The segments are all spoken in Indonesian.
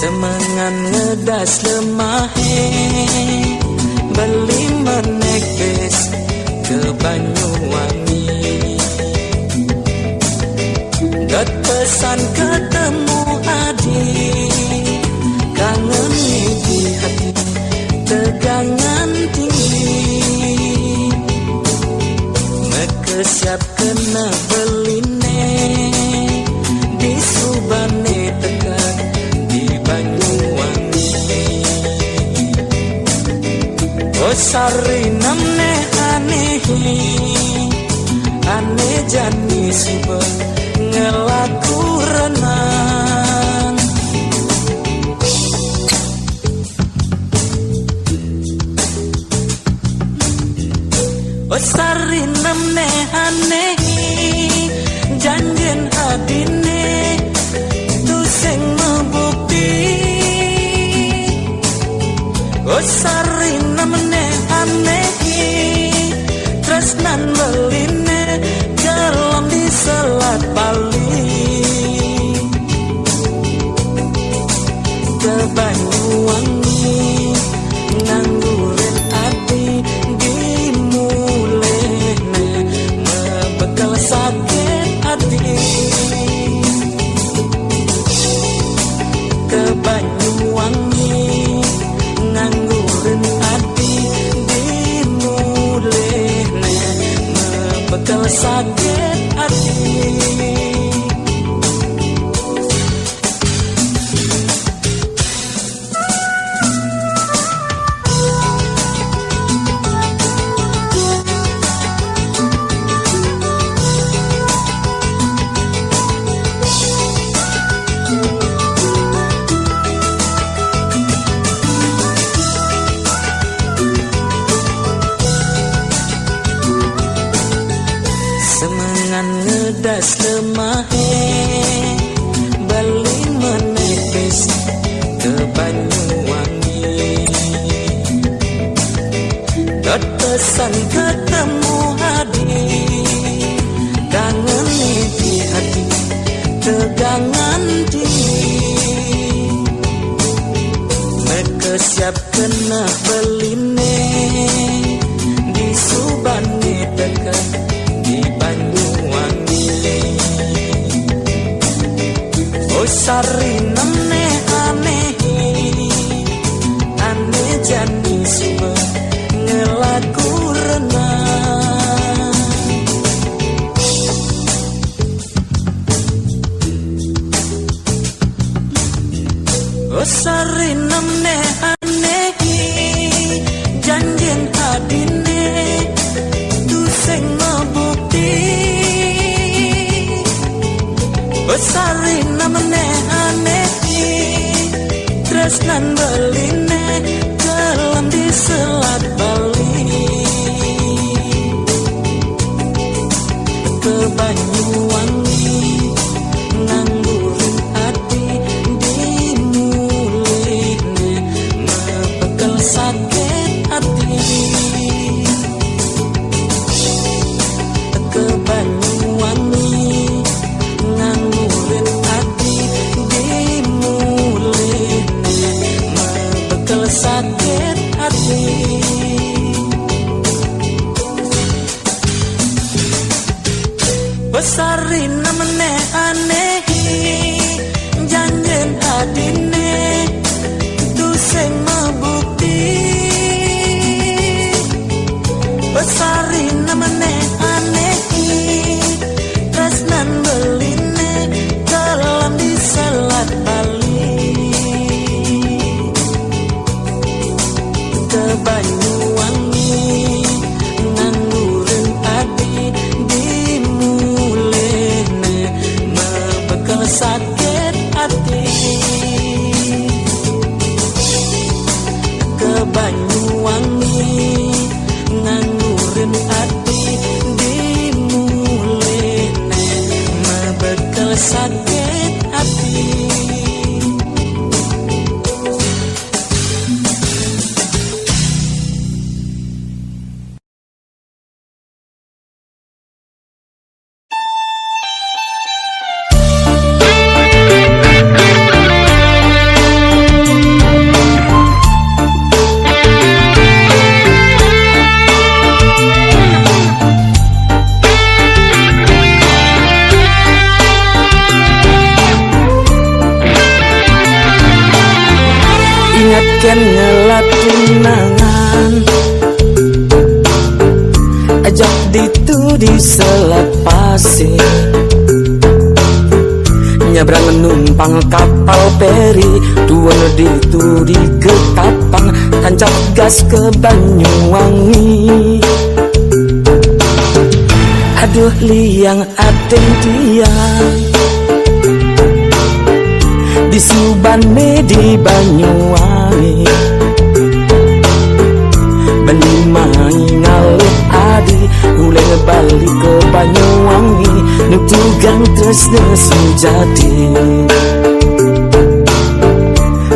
Semengan ngedas lemahe beli menek bes ke Banyuwangi. Dot pesan ketemu adik, kangen di hati tegangan tinggi. Mekesiap kena beline di Subane tekan di Banyuwangi. Oh sari namne anehi ane jani suba ngelaku renang. Oh sari namne anehi janjen adine tu sing membukti. Oh sari namne anehi tresnan beline dalam di Selat Bali. Ke Banyuwangi nganggurin ati dimulene mebekal sakit hati. Ke Banyuwangi nganggurin ati dimulene mebekal sakit hati. Semengan ngedas lemahe beli menepis ke Banyuwangi. Dot pesan ketemu adik, kangen di hati tegangan tinggi. Mekesiap kena beline di Subane dekat di Banyuwangi. Oh sari namne anehi ane jani suba ngelaku renang. Oh sari namne anehi janjen adine tu sing membukti. Sari namne anehi tresnan beline dalam di Selat Bali. Ke Banyuwangi nganggurin ati dimulene mebekal sakit hati. Ke Banyuwangi nganggurin ati dimulene mebekal sakit hati. Besari namne anehi janjen adine tu sing membukti. Besari namne anehi tresnan beline dalam di Selat Bali. Ke Banyuwangi nganggurin ati dimulene mebekal sakit hati. Ke Banyuwangi nganggurin ati dimulene mebekal sakit hati. ken ngelatunangan ajak ditu diselepasi nyabrang numpang kapal peri dua ditu di ketapang tancap gas ke Banyuwangi. Aduh liang aden tiang di Subane di Banyuwangi beni mai ngalih adi uleh balik ke Banyuwangi nutugang tresna sujati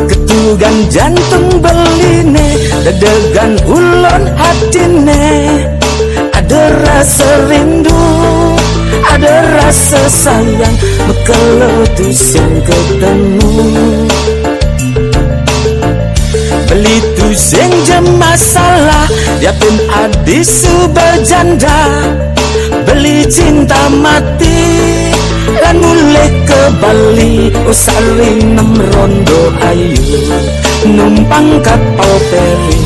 ketugan jantung beline dedegan ulon hatine ada rasa rindu ada rasa sayang mekeletus yang ketemu beli tu sing jam masalah dia pun adis subajanda beli cinta mati lan mulai ke Bali usari nem rondo ayu numpang kapal feri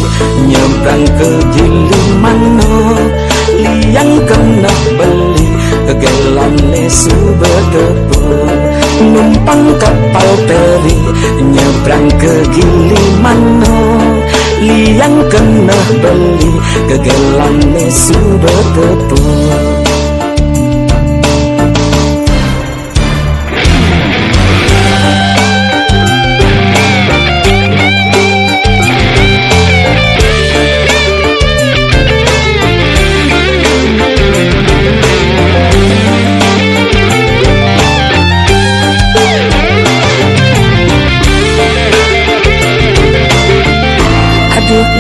nyebrang ke Gilimanuk liang kena beli kegelane subedepo numpang kapal feri nyebrang ke Gilimanuk liang kena beli kegelane subedepo.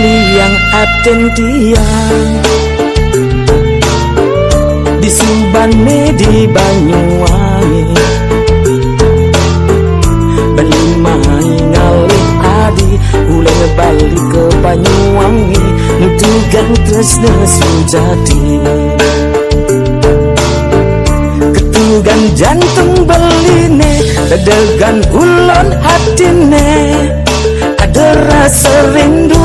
Liang aden tiang di Subane di Banyuwangi beli mai ngalih adi uleh balik ke Banyuwangi nutugang tresna sujati ketugan jantung beline dedegan ulon hatine ada rasa rindu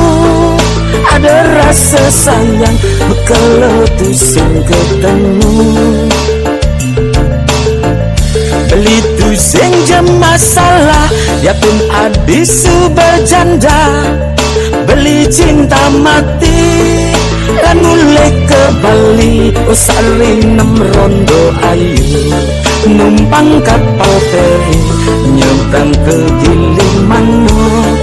ada rasa sayang mekeletus yang ketemu beli tu sing jam masalah dia pun adis subajanda beli cinta mati lan mulai ke Bali usari nem rondo ayu numpang kapal feri nyebrang ke Gilimanuk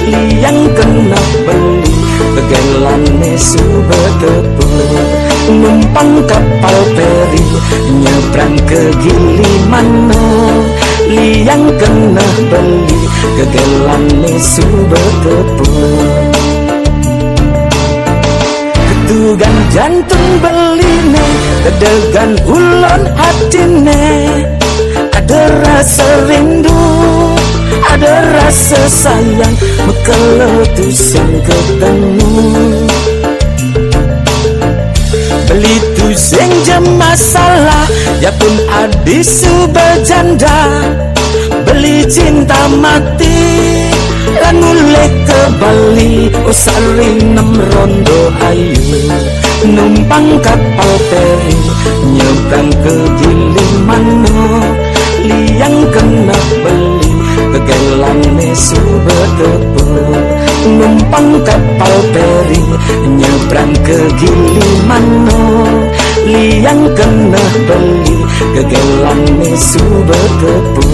liang kena beli kegelane subedepo numpang kapal feri nyebrang ke Gilimanuk liang kena beli kegelane subedepo ketugan jantung beline dedegan ulon hatine ada rasa rindu ada rasa sayang mekeletus yang ketemu beli tu sing jam masalah dia pun adis subajanda beli cinta mati lan mulai ke Bali usari nem rondo ayu numpang kapal feri nyebrang ke Gilimanuk liang kena beli kegelane subedepo numpang kapal feri nyebrang ke Gilimanuk liang kena beli kegelane subedepo.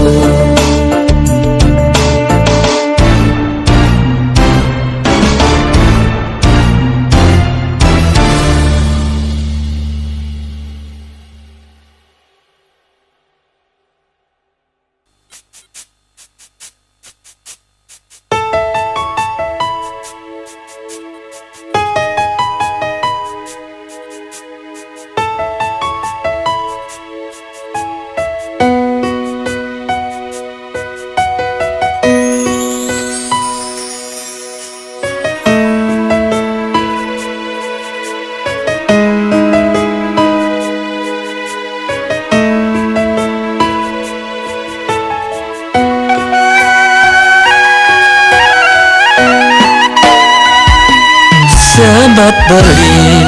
sebab beli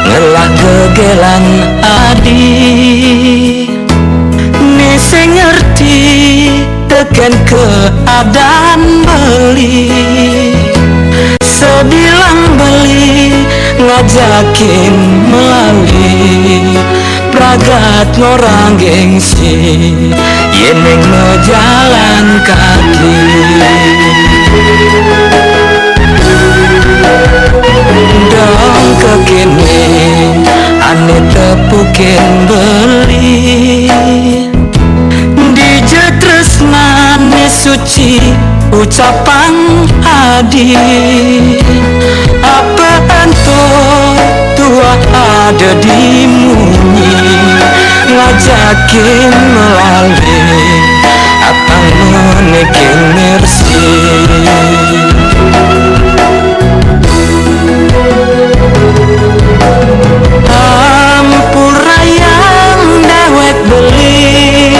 ngelah gegelan adi. Ni sing ngerti tekan keadaan beli, sebilang beli ngajakin melalui pragat ngorang gengsi yeneng ngejalan kaki. Dong kekini ane tepukin beli di jetresnane suci ucapan adi. Apa anto tua ada di munyi ngajakin melalui apa menekin mersi. Ampura yang dawet beli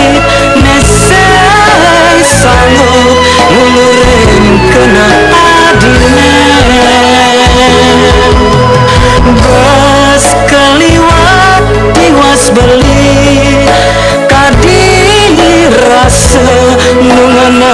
nesai sanggup ngulurin kena adine. Bos keliwat tiwas beli kadini rasa nungana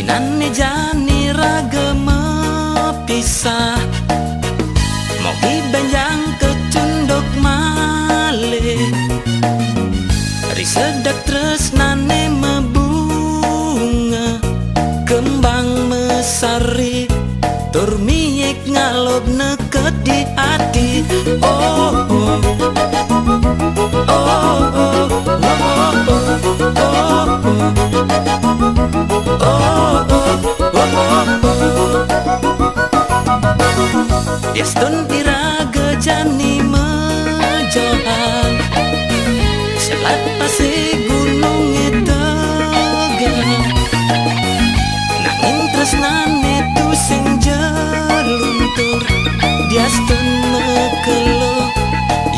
Dinane jani raga mepisah, mau ibanjang kecunduk malih. Risedak tresnane mebunga, kembang mesari, tur miyek ngalob neket di hati. Oh oh oh oh oh Yastun iraga jani mejohan, selat pasi gunung tegang. Nanging tresnane tu sing jeluntur, Yastun mekelo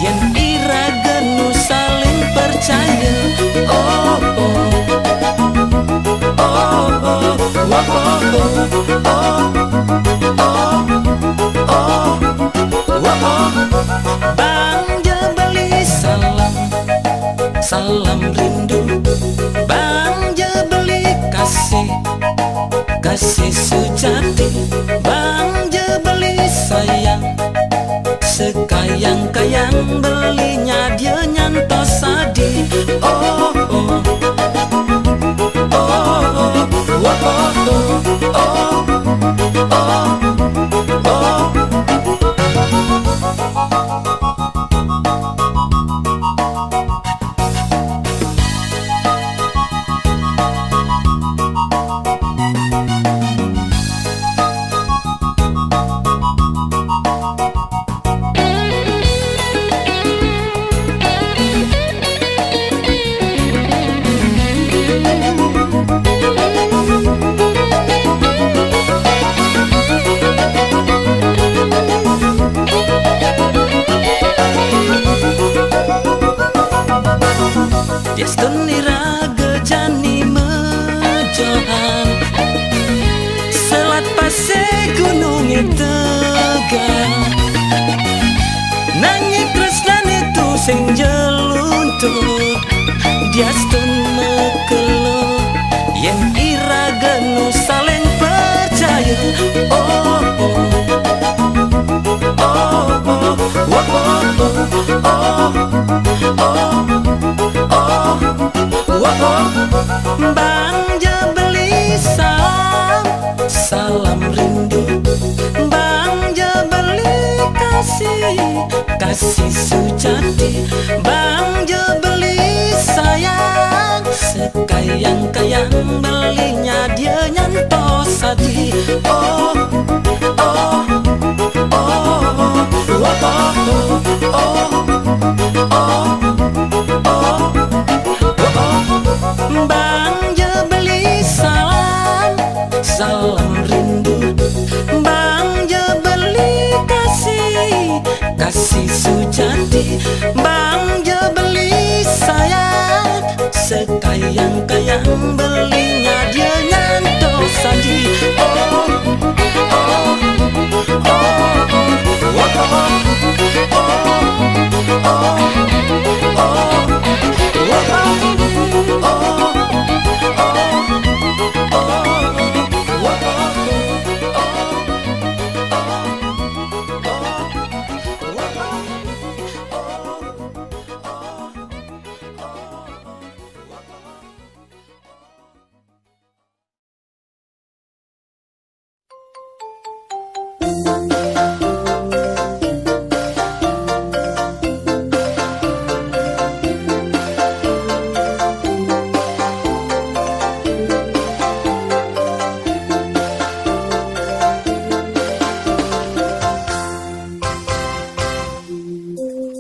yen iraga nu saling percaya. Oh oh oh oh Bang Jebeli salam, salam rindu. Bang Jebeli kasih, kasih sejati. Bang Jebeli sayang, sekayang-kayang belinya dia nyantos sadi. Oh oh Yastun iraga jani mejohan, selat pase gunung tegang. Nanging tresnane tu sing jeluntur, Yastun mekelo yen iraga nu saling percaya. Oh oh oh oh Bang Jebeli salam, salam rindu. Bang Jebeli kasih, kasih sejati. Bang Jebeli sayang, sekayang-kayang belinya dia nyantos sadi. Oh oh oh Bang Jebeli salam, salam rindu. Bang Jebeli kasih, kasih sejati. Bang Jebeli sayang, sekayang-kayang belinya dia nyantos sadi. Oh oh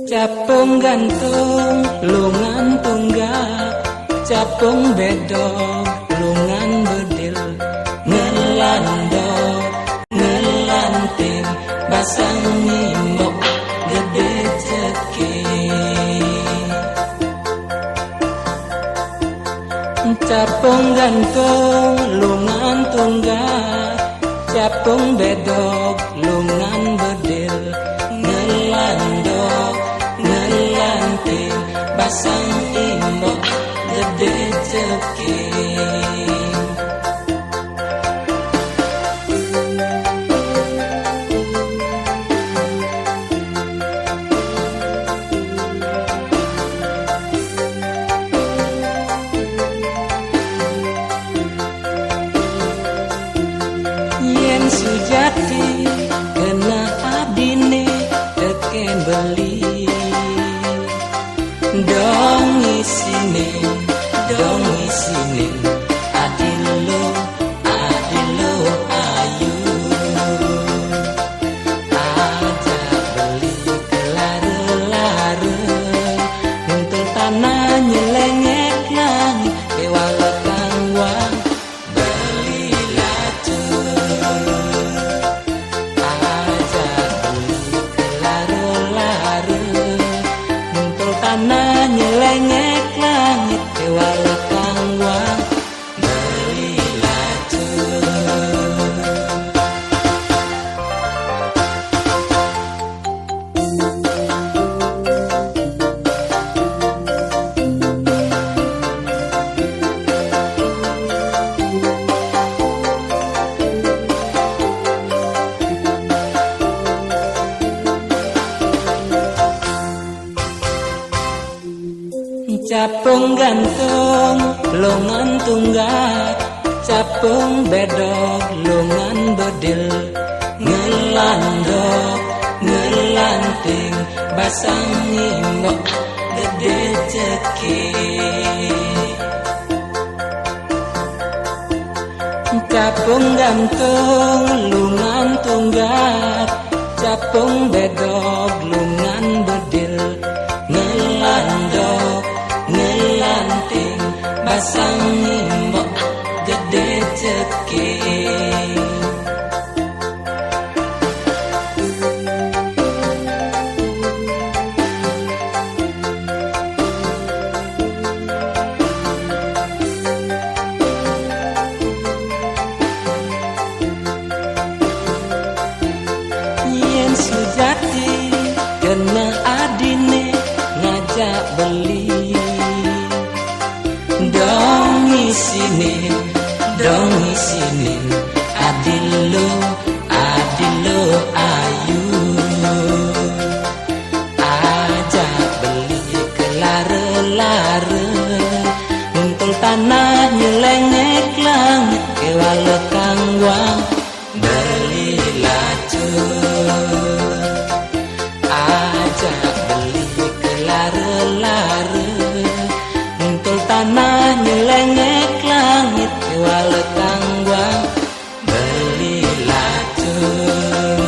Capung gantung, lungan tunggak. Capung bedog, lungan bedil. Ngelandok, ngelanting, basang nimbok, gede ceking. Capung gantung, lungan tunggak. Capung bedog, lungan bedil. Ngelandok, ngelanting, basang imbok, gede ceking. longan tunggak capung bedog longan bedil ngelandok ngelanting basang ngimbok gede cekik capung gantung lungan tunggak capung bedog lungan bedil ngelandok ngelanting basang ngimbok gede cekik sujati kena adine ngajak beli dong isinin adilo ayu ajak beli ke lare-lare untul tanah nyelengek langit ke wale kangwang beli lacur ajak beli ke lare-lare untul tanah nyelengek langit ke wale kangwang beli lacur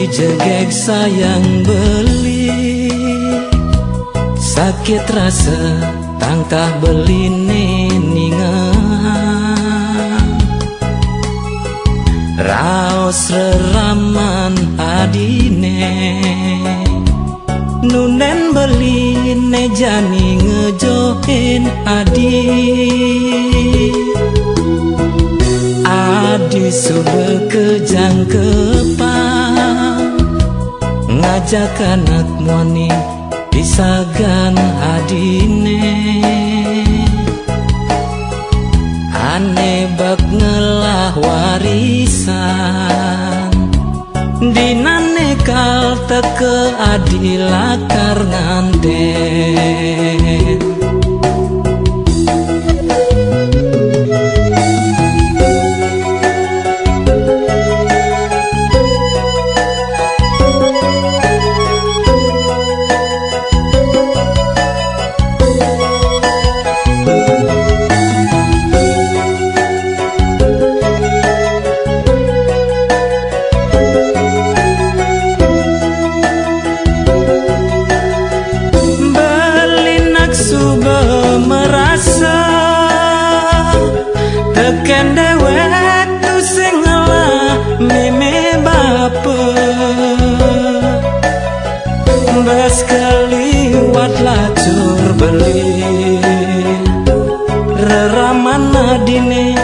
dijegek sayang beli, sakit rasa tangkah beli ningan, raos reraman adine, nunen beli nejani ngejohin adi. Adi sudah kejang kepang, ngajak anak muani pisagan adine. Ane bak ngelah warisan, dinane kal teke adi lakar nganten. Teken dewek tu sing ngalah meme bapa, bas kaliwat lacur beli, reraman adine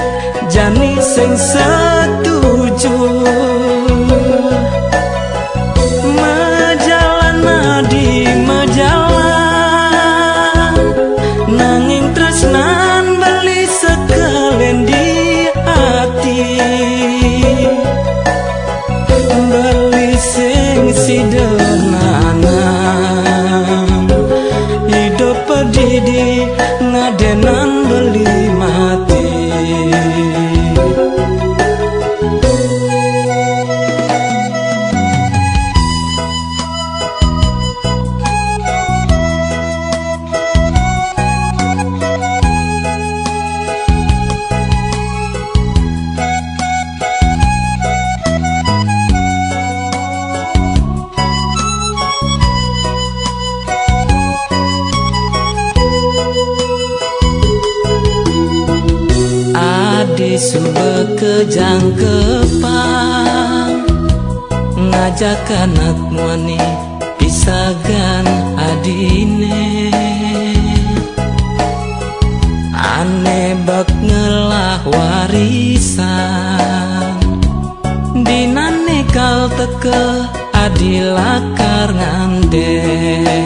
jani sing setuju. Majalan adi majalan, nanging tresnan beli sekalian di hati, beli sing sidenana, hidup pedidi ngadenan beli mati. Adi sudah kejang kepang, ngajak anak muani pisagan adine. Ane bak ngelah warisan, dinane kal teke adi lakar nganten.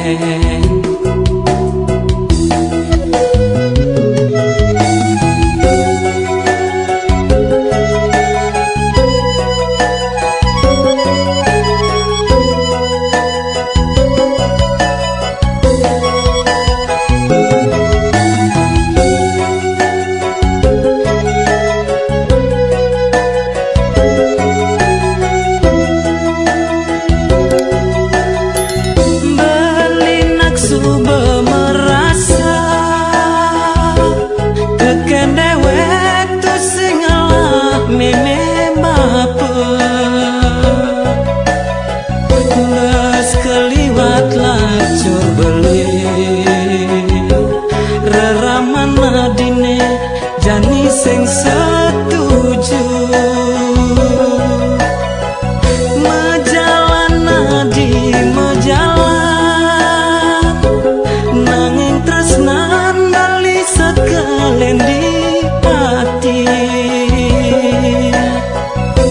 Jani sing setuju, majalan adi majalan, nanging tresnan bali sekalian di hati,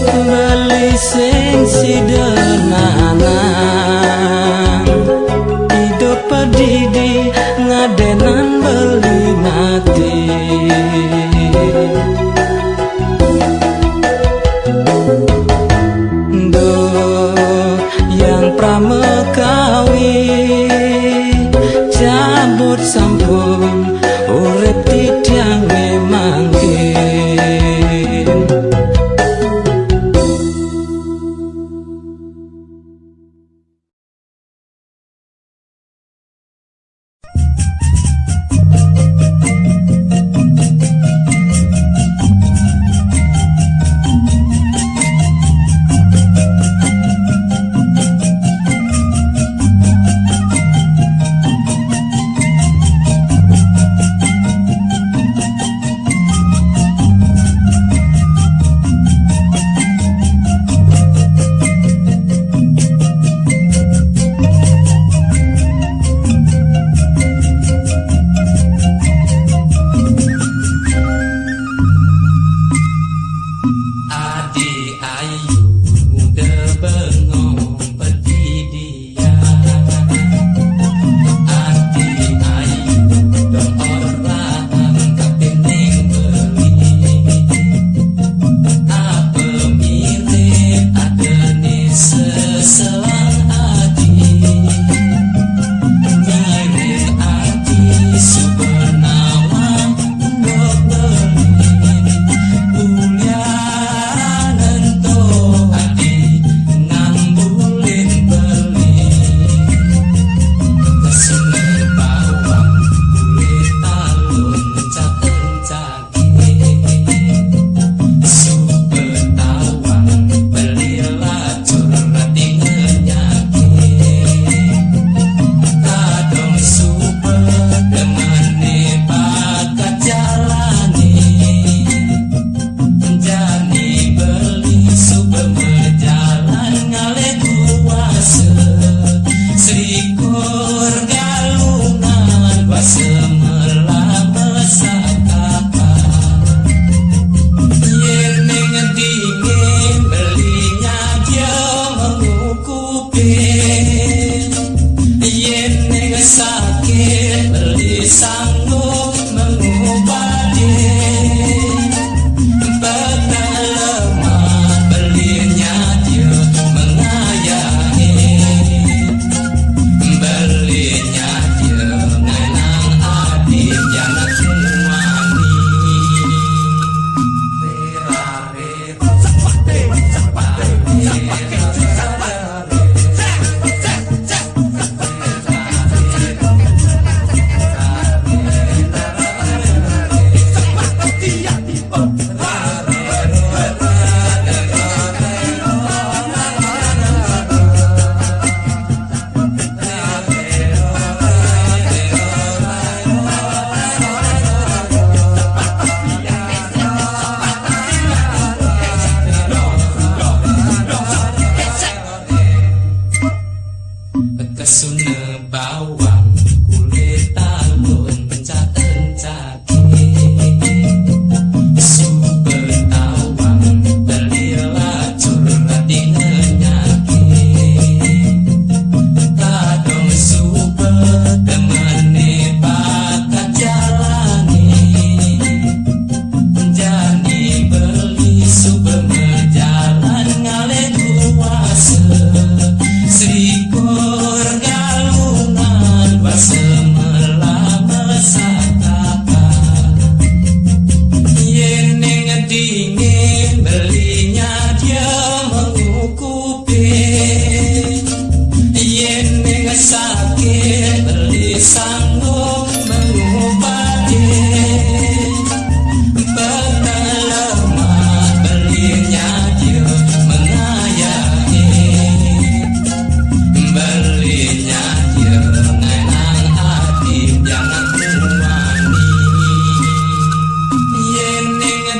bali sing sidenana, hidup pedidi ngadenan beli mati. Pramekawi cabut sampun urip tiang mangkin.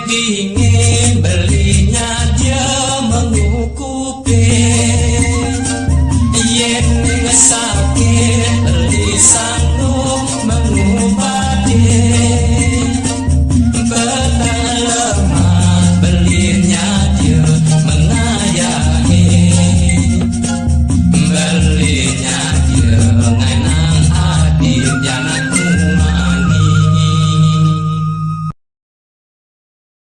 dingin belinya